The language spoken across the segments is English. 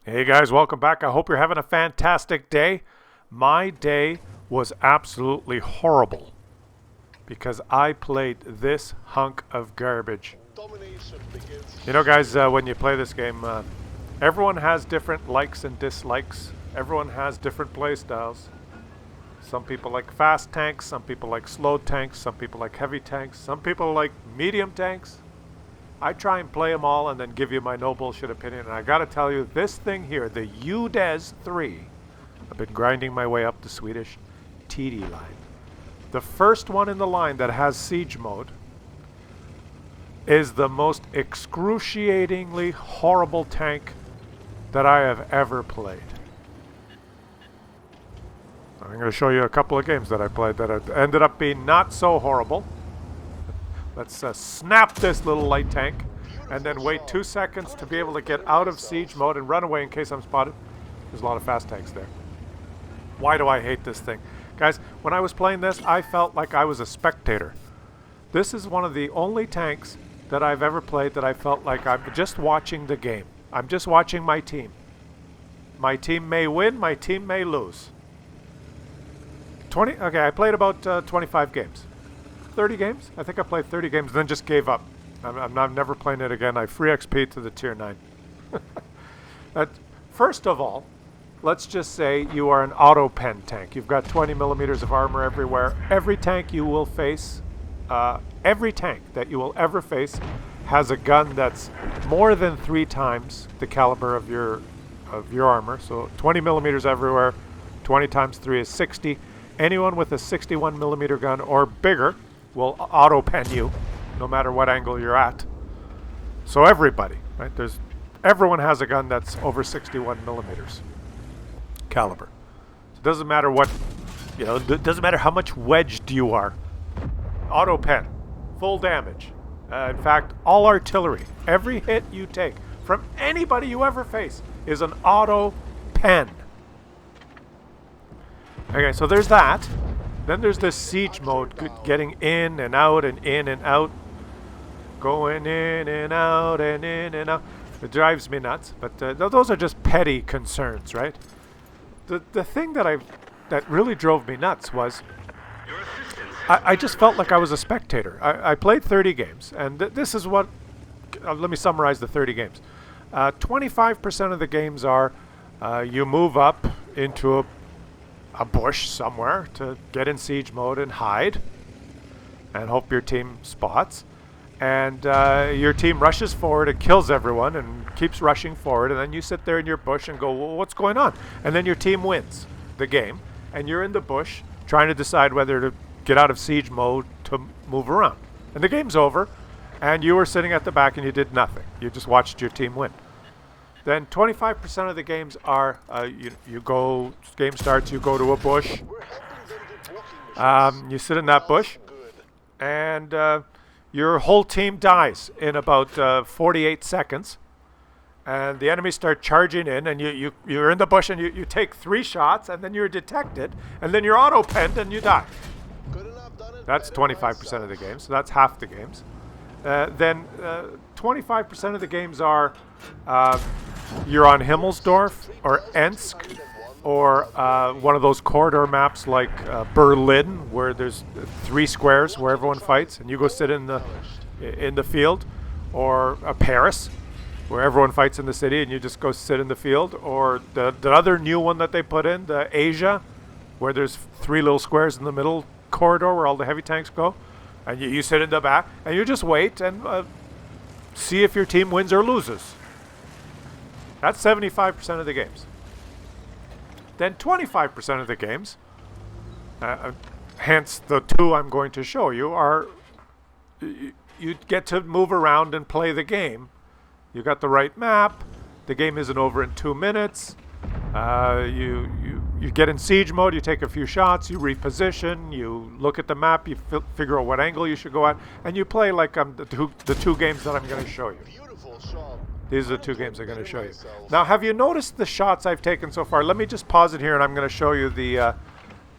Hey guys, welcome back. I hope you're having a fantastic day. My day was absolutely horrible because I played this hunk of garbage. You know, guys, when you play this game, everyone has different likes and dislikes. Everyone has different play styles. Some people like fast tanks, some people like slow tanks, some people like heavy tanks, some people like medium tanks. I try and play them all and then give you my no bullshit opinion. And I gotta tell you, this thing here, the UDES 3, I've been grinding my way up the Swedish TD line. The first one in the line that has siege mode is the most excruciatingly horrible tank that I have ever played. I'm going to show you a couple of games that I played that ended up being not so horrible. Let's snap this little light tank and then wait 2 seconds to be able to get out of siege mode and run away in case I'm spotted. There's a lot of fast tanks there. Why do I hate this thing? Guys, when I was playing this, I felt like I was a spectator. This is one of the only tanks that I've ever played that I felt like I'm just watching the game. I'm just watching my team. My team may win, my team may lose. Okay, I played about 25 games. 30 games? I think I played 30 games and then just gave up. I'm never playing it again. I free XP to the tier 9. First of all, let's just say you are an auto pen tank. You've got 20 millimeters of armor everywhere. Every tank you will face, every tank that you will ever face has a gun that's more than 3 times the caliber of your armor. So 20 millimeters everywhere. 20 times 3 is 60. Anyone with a 61 millimeter gun or bigger will auto pen you no matter what angle you're at. So everybody, right? Everyone has a gun that's over 61 millimeters caliber. So it doesn't matter what, it doesn't matter how much wedged you are. Auto pen, full damage. In fact, all artillery, every hit you take from anybody you ever face is an auto pen. Okay, so there's that. Then there's this siege mode, getting in and out and in and out. Going in and out and in and out. It drives me nuts, but those are just petty concerns, right? The thing that really drove me nuts was I just felt like I was a spectator. I played 30 games, and this is what... let me summarize the 30 games. 25% of the games are you move up into a bush somewhere to get in siege mode and hide and hope your team spots, and your team rushes forward and kills everyone and keeps rushing forward, and then you sit there in your bush and go, well, what's going on? And then your team wins the game and you're in the bush trying to decide whether to get out of siege mode to move around, and the game's over and you were sitting at the back and you did nothing. You just watched your team win. Then 25% of the games are, game starts, you go to a bush, you sit in that bush, and your whole team dies in about 48 seconds, and the enemies start charging in, and you're in the bush, and you take 3 shots, and then you're detected, and then you're auto-penned, and you die. That's 25% of the games, so that's half the games. Then 25% of the games are you're on Himmelsdorf or Ensk or one of those corridor maps like Berlin, where there's 3 squares where everyone fights and you go sit in the field, or Paris, where everyone fights in the city and you just go sit in the field, or the other new one that they put in, the Asia, where there's 3 little squares in the middle corridor where all the heavy tanks go. And you sit in the back, and you just wait and see if your team wins or loses. That's 75% of the games. Then 25% of the games, hence the 2 I'm going to show you, are you get to move around and play the game. You got the right map. The game isn't over in 2 minutes. You get in siege mode, you take a few shots, you reposition, you look at the map, you figure out what angle you should go at, and you play like the 2 games that I'm going to show you. These are the 2 games I'm going to show you. Now, have you noticed the shots I've taken so far? Let me just pause it here, and I'm going to show you the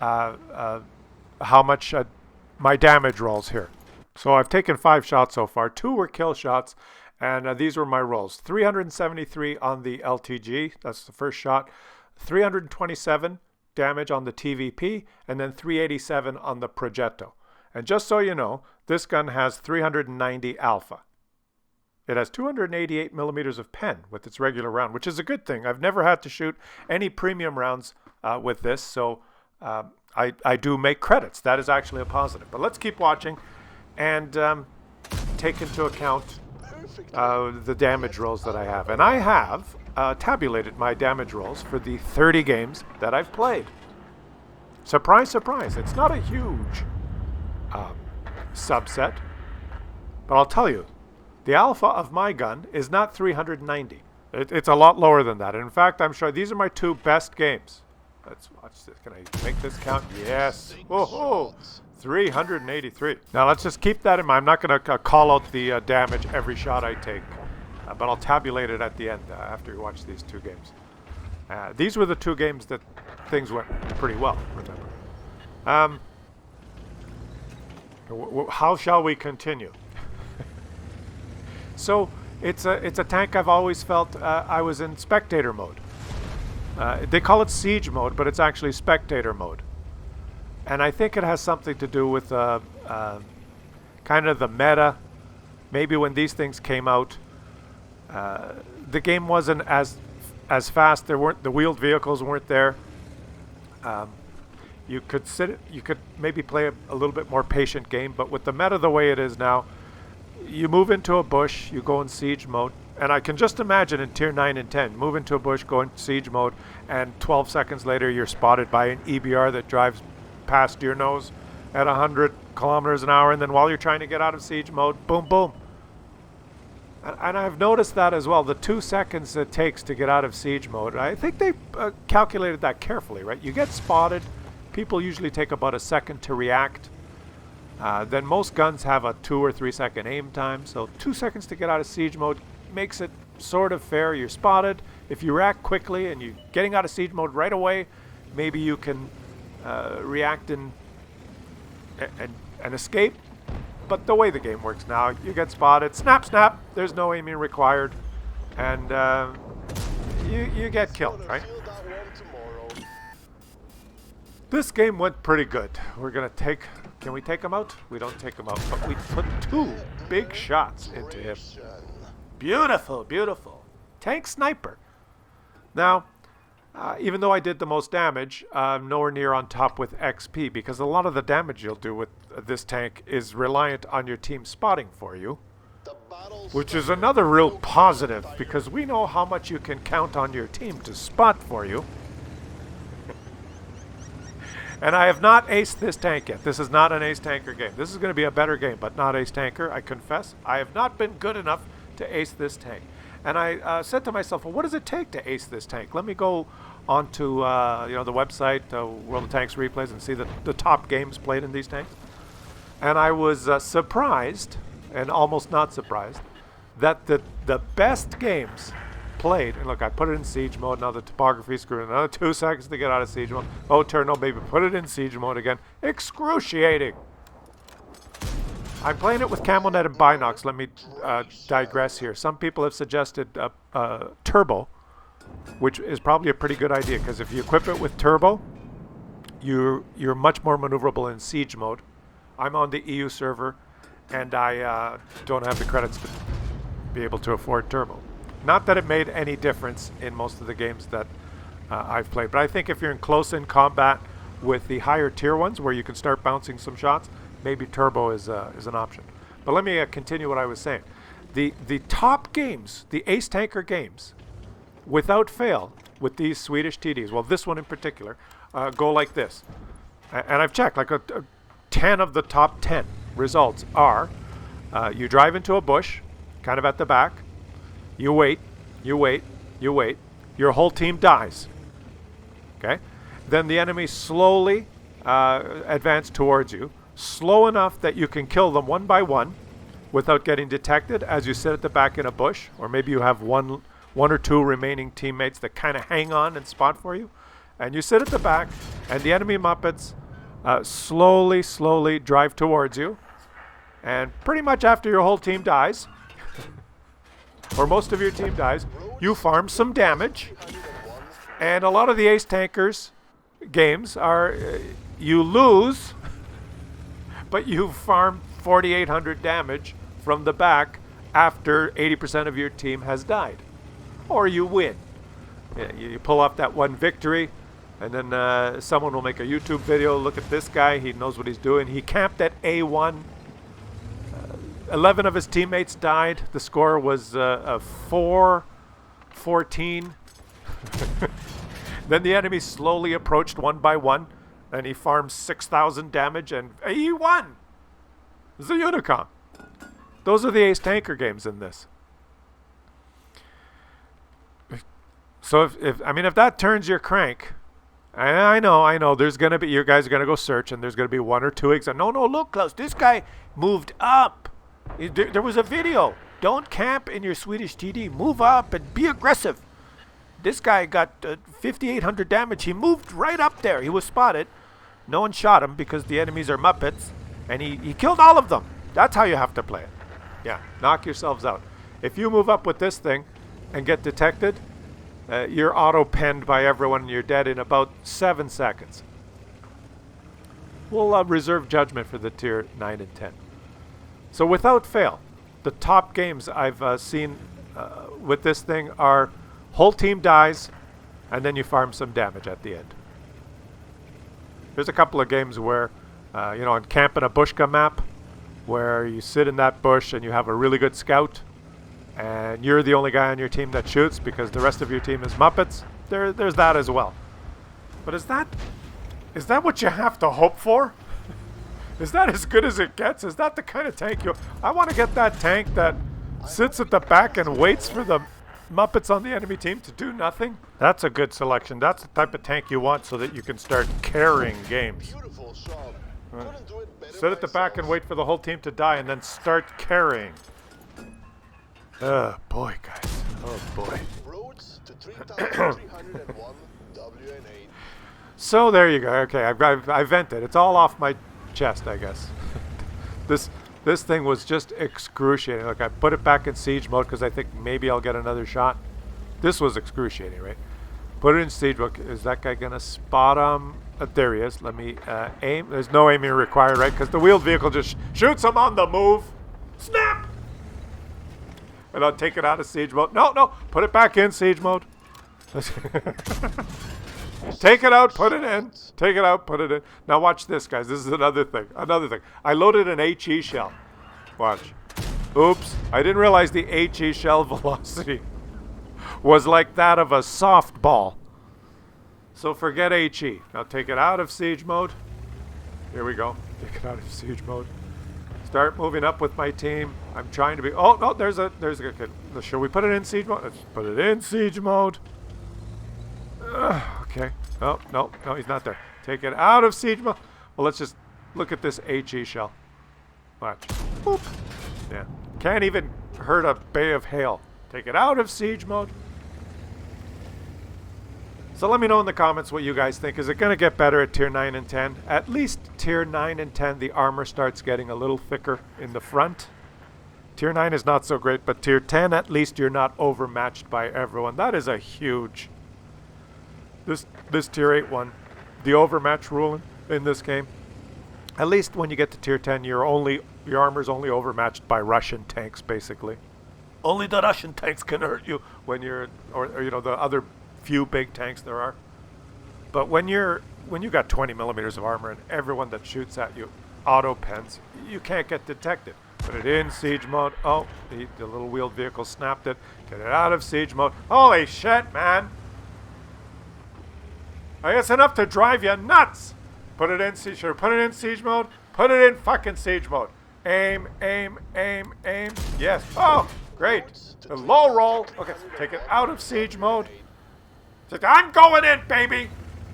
how much my damage rolls here. So I've taken 5 shots so far. 2 were kill shots, And these were my rolls. 373 on the LTG, that's the first shot. 327 damage on the TVP, and then 387 on the Progetto. And just so you know, this gun has 390 alpha. It has 288 millimeters of pen with its regular round, which is a good thing. I've never had to shoot any premium rounds with this, so I do make credits. That is actually a positive. But let's keep watching and take into account the damage rolls that I have. And I have tabulated my damage rolls for the 30 games that I've played. Surprise, surprise. It's not a huge subset, but I'll tell you, the alpha of my gun is not 390. It's a lot lower than that. And in fact, I'm sure these are my 2 best games. Let's watch this. Can I make this count? Yes. Oh, 383. Now let's just keep that in mind. I'm not going to call out the damage every shot I take, but I'll tabulate it at the end after you watch these 2 games. These were the 2 games that things went pretty well, remember. How shall we continue? So it's a tank I've always felt I was in spectator mode. They call it siege mode, but it's actually spectator mode. And I think it has something to do with kind of the meta. Maybe when these things came out, the game wasn't as fast. The wheeled vehicles weren't there. You could maybe play a little bit more patient game, but with the meta the way it is now, you move into a bush, you go in siege mode, and I can just imagine in tier 9 and 10, move into a bush, go in siege mode, and 12 seconds later you're spotted by an EBR that drives past your nose at 100 kilometers an hour, and then while you're trying to get out of siege mode, boom, boom. And I've noticed that as well, the 2 seconds it takes to get out of siege mode. I think they calculated that carefully, right? You get spotted, people usually take about a second to react. Then most guns have a 2 or 3 second aim time, so 2 seconds to get out of siege mode makes it sort of fair. You're spotted. If you react quickly and you're getting out of siege mode right away, maybe you can react and escape. But the way the game works now, you get spotted, snap, snap, there's no aiming required, and you get killed, right? This game went pretty good. We're going to take... Can we take him out? We don't take him out, but we put 2 big shots into him. Beautiful, beautiful. Tank sniper. Now, even though I did the most damage, I'm nowhere near on top with XP, because a lot of the damage you'll do with this tank is reliant on your team spotting for you, which is another real positive, because we know how much you can count on your team to spot for you. And I have not aced this tank yet. This is not an ace tanker game. This is going to be a better game, but not ace tanker, I confess. I have not been good enough to ace this tank. And I said to myself, well, what does it take to ace this tank? Let me go onto the website, World of Tanks Replays, and see the top games played in these tanks. And I was surprised, and almost not surprised, that the best games played, and look, I put it in siege mode, now the topography screw, another 2 seconds to get out of siege mode. Oh, turn, no, baby, put it in siege mode again. Excruciating. I'm playing it with Camel Net and Binox. Let me digress here. Some people have suggested turbo, which is probably a pretty good idea, because if you equip it with turbo, you're much more maneuverable in siege mode. I'm on the EU server, and I don't have the credits to be able to afford turbo. Not that it made any difference in most of the games that I've played, but I think if you're in close-in combat with the higher tier ones where you can start bouncing some shots, maybe turbo is an option. But let me continue what I was saying. The top games, the ace tanker games, without fail, with these Swedish TDs, well, this one in particular, go like this. And I've checked, like 10 of the top 10 results are, you drive into a bush, kind of at the back, you wait, you wait, you wait. Your whole team dies. Okay? Then the enemy slowly advance towards you, slow enough that you can kill them one by one without getting detected as you sit at the back in a bush, or maybe you have one or 2 remaining teammates that kind of hang on and spot for you. And you sit at the back, and the enemy Muppets slowly drive towards you. And pretty much after your whole team dies, or most of your team dies, you farm some damage. And a lot of the Ace Tankers games are you lose, but you farm 4,800 damage from the back after 80% of your team has died. Or you win. Yeah, you pull off that one victory, and then someone will make a YouTube video. Look at this guy. He knows what he's doing. He camped at A1. 11 of his teammates died. The score was 4-14. Then the enemy slowly approached one by one, and he farmed 6,000 damage, and he won. It's a Unicom. Those are the Ace Tanker games in this. So if that turns your crank, I know, there's gonna be, you guys are gonna go search, and there's gonna be one or two examples. No, look, Klaus, this guy moved up. There was a video. Don't camp in your Swedish TD. Move up and be aggressive. This guy got 5,800 damage. He moved right up there. He was spotted. No one shot him because the enemies are Muppets. And he killed all of them. That's how you have to play it. Yeah, knock yourselves out. If you move up with this thing and get detected, you're auto-penned by everyone and you're dead in about 7 seconds. We'll reserve judgment for the tier 9 and 10. So without fail, the top games I've seen with this thing are whole team dies, and then you farm some damage at the end. There's a couple of games where, on Camp in a Bushka map, where you sit in that bush and you have a really good scout, and you're the only guy on your team that shoots because the rest of your team is Muppets. There's that as well. But is that what you have to hope for? Is that as good as it gets? Is that the kind of tank I want to get that tank that sits at the back and waits for the Muppets on the enemy team to do nothing? That's a good selection. That's the type of tank you want so that you can start carrying games. Sit at the back and wait for the whole team to die and then start carrying. Oh boy, guys. Oh boy. So there you go. Okay, I vented. It's all off my chest, I guess. This thing was just excruciating. Look, I put it back in siege mode because I think maybe I'll get another shot. This was excruciating, right? Put it in siege mode. Is that guy gonna spot him? There he is. Let me aim. There's no aiming required, right? Because the wheeled vehicle just shoots him on the move. Snap! And I'll take it out of siege mode. No, put it back in siege mode. Take it out, put it in. Take it out, put it in. Now watch this, guys. This is another thing. I loaded an HE shell. Watch. Oops. I didn't realize the HE shell velocity was like that of a softball. So forget HE. Now take it out of siege mode. Here we go. Take it out of siege mode. Start moving up with my team. I'm trying to be... Oh, no, there's a good... Shall we put it in siege mode? Let's put it in siege mode. Okay. Oh, no, he's not there. Take it out of siege mode. Well, let's just look at this HE shell. Watch. Boop. Yeah. Can't even hurt a bay of hail. Take it out of siege mode. So let me know in the comments what you guys think. Is it going to get better at tier 9 and 10? At least tier 9 and 10, the armor starts getting a little thicker in the front. Tier 9 is not so great, but tier 10, at least you're not overmatched by everyone. That is a huge... This tier 8 one, the overmatch rule in this game. At least when you get to tier 10, your armor's only overmatched by Russian tanks, basically. Only the Russian tanks can hurt you when you're, or the other few big tanks there are. But when you got 20 millimeters of armor and everyone that shoots at you auto pens, you can't get detected. Put it in siege mode. Oh, the little wheeled vehicle snapped it. Get it out of siege mode. Holy shit, man! I guess enough to drive you nuts. Put it in siege. Put it in siege mode. Put it in fucking siege mode. Aim, aim, aim, aim. Yes. Oh, great. A low roll. Okay, take it out of siege mode. I'm going in, baby.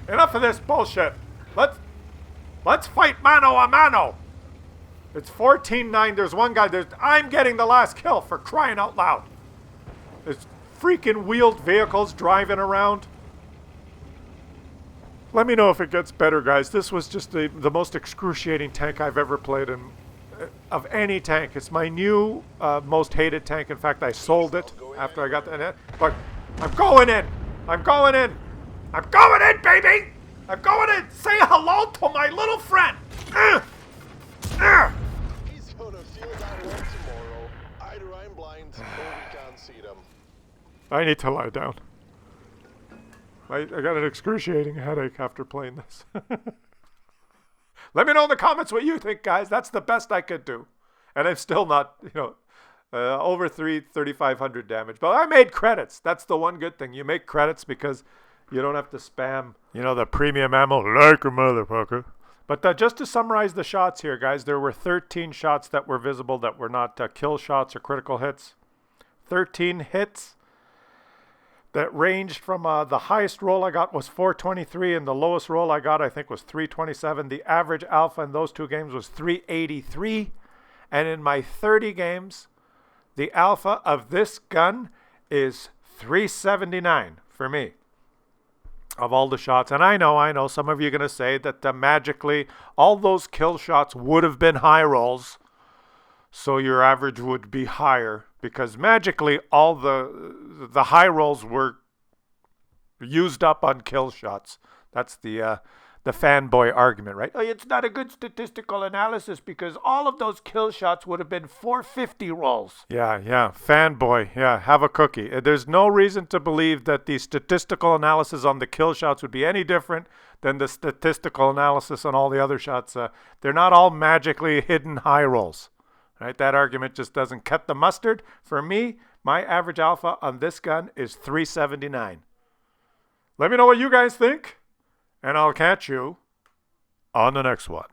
Enough of this bullshit. Let's fight mano a mano. It's 14-9. There's one guy. I'm getting the last kill, for crying out loud. There's freaking wheeled vehicles driving around. Let me know if it gets better, guys. This was just the most excruciating tank I've ever played, and of any tank. It's my new most hated tank. In fact, I sold it after I got the. But I'm going in. I'm going in. I'm going in, baby. I'm going in. Say hello to my little friend. He's gonna feel that one tomorrow. Either I'm blind or we can't see them. I need to lie down. I got an excruciating headache after playing this. Let me know in the comments what you think, guys. That's the best I could do. And I'm still not, over 3,500 damage. But I made credits. That's the one good thing. You make credits because you don't have to spam, the premium ammo like a motherfucker. But just to summarize the shots here, guys, there were 13 shots that were visible that were not kill shots or critical hits. 13 hits that ranged from the highest roll I got was 423 and the lowest roll I got I think was 327. The average alpha in those two games was 383. And in my 30 games, the alpha of this gun is 379 for me of all the shots. And I know some of you are going to say that magically all those kill shots would have been high rolls. So your average would be higher because magically all the high rolls were used up on kill shots. That's the fanboy argument, right? Oh, it's not a good statistical analysis because all of those kill shots would have been 450 rolls. Yeah, fanboy. Yeah, have a cookie. There's no reason to believe that the statistical analysis on the kill shots would be any different than the statistical analysis on all the other shots. They're not all magically hidden high rolls. Right, that argument just doesn't cut the mustard. For me, my average alpha on this gun is 379. Let me know what you guys think, and I'll catch you on the next one.